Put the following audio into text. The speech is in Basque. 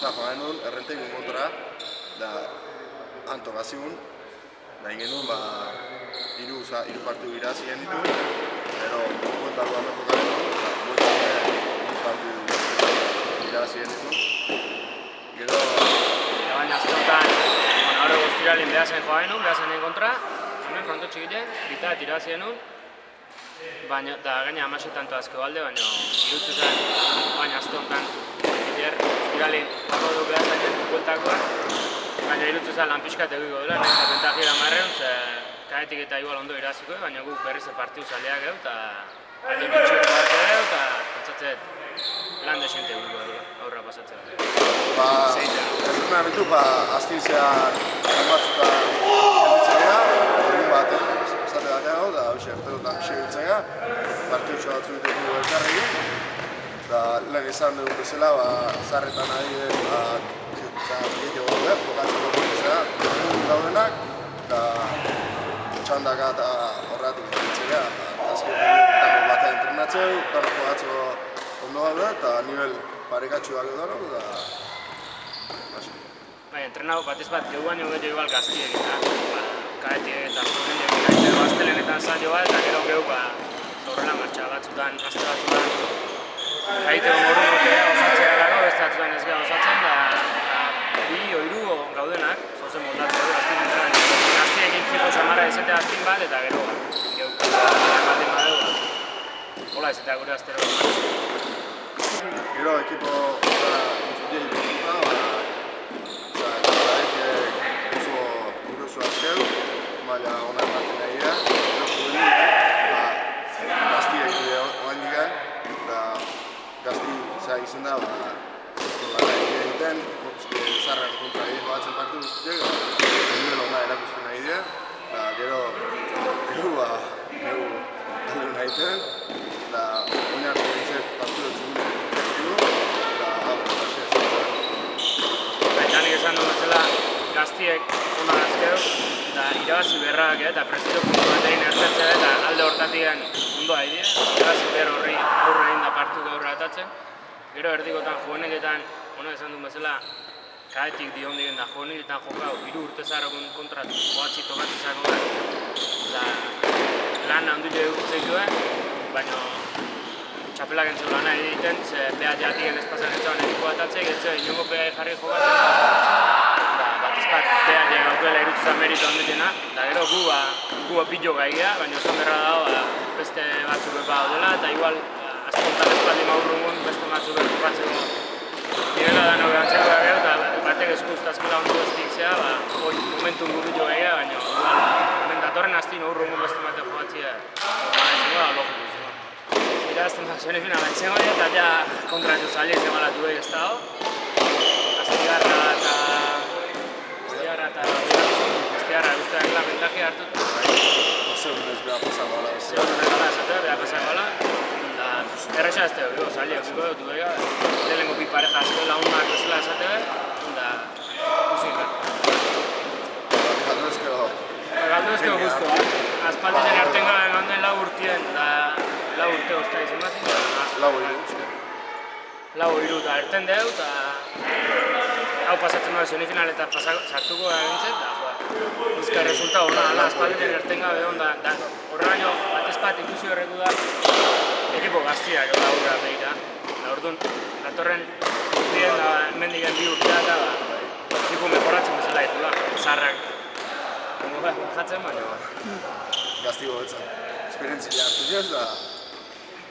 joan genuen errentekin kontra, da antolaziun, da ingenuen hiru partidu irazien ditu, pero bueltako ameko garen du, hiru partidu irazien ditu. Gero... Baina azteotan, horre guztiralin behazen joan genuen, behazenen kontra, hemen fronto txikiten, bita irazien genuen, baina, da gaina amasetan toazko balde, baina irutzu zen, baina azteotan, guztiralin bako du behazen bueltakoa, baina irutzu zen lan pixkat egiko dela, nahiz atentak gira marreun, ze kaetik eta igual ondo iraziko, baina guk berriz partidu zaleak edo, eta alde bitxiko bat edo, eta pentsatzet lan desente egiko dela, aurra pasatzen. Entrenamentu, azkinzean batzuta gelditzea, egun baten, esate batean da hoxe erpedotan segitzea, partidutxo batzu ditugu elkarrekin, eta lehen izan dugu bezala, zarretan ari gehiago daude, jokatzeko bezala, daudenak, eta txandaka eta horretik gelditzea, azken batean entrenatzeu, dara jokatzeko ondo daude, eta nivel parekatxuak edo da, bai, entrenatu batez bat geuan jo igual gaztiek eta kaetik eta joan egin gaztelenetan zailo bat, eta gero geu horrela martxa batzutan, gazte batzutan gaiteko moru notea osatzea dago, beste batzutan ez gara osatzen, da bi oiru gaudenak, zozen moldatzen dugu aztin entran, gaztiekin fijo samarra ezetea aztin bat, eta gero geu ematen badeu, hola ezetea gure aztero. Gero ekipo guztiek dituta, baina hona ematen nahi da, gaztiek dira oain digan, eta gazti izen da, egiten, zarren kontra egin batzen partidu guztiek, nivel hona erakusten nahi dira, eta gero alde nahi egiten, eta oinartu egizet partidu txugun egiten, eta hau, baina nik esan duen bezala, gaztiek ona azkeu, eta irabazi berrak eta presio puntu bat egin ertetzea eta alde hortatik ondo haidea, irabazi behar horri aurre egin da partidu aurre atatzen. Gero erdikotan juveneletan, ono esan duen bezala, kaetik dion digen da juveneletan jokau, 3 urte zarokun kontra joatzi tokatzen zako da, eta lan handile urtzeikoa, baina txapelak entzeu lana egiten, ze behat jatien espazan entzuan eriko atatzek, entzeu inongo beha jarri jokatzen, beha gaukela irutzuza merito handitena, eta gero gu pillo gaia, baina oso berra dago beste batzuk epa daudela, eta igual azkontan espaldi maurrungun beste batzuk jokatzeko nivela da nobeatzeko gero, eta batek eskustazkela ondo bestik zea, momentu gu pillo gaia, baina hemen datorren azti maurrungun beste batek jokatzea, baina da logiko izango. Irazten da, semifinala baitzengo eta ja kontratu zali izan balatu behi ez dago, Astigarra eta Astigarra guztiak la ventaje hartut. Segunez beha pasagola. Segunez beha pasagola. Erresa ez teo, zaliak ziko dut duega. Lehenko bi pareja azko lagunak bezala esate behar, eta ikusin behar. Galduzkeo guztu. Aspalditen harten gara ganden lau urtien, lau urte ozta izan bat. Lau iru eta erten deu, eta hau pasatzen dut semifinaletan sartuko egintzen, eta bizka resulta horra aspalditen erten gabe onda, horre baino batez bat ikusi horretu da ekipo gaztiak aurra behira. Orduan, datorren urtien da mendigen bi urtea eta ekipo mejoratzen bezala ditu da, zarrak jatzen baina. Gazti gobetzen, esperientzia hartu joz da.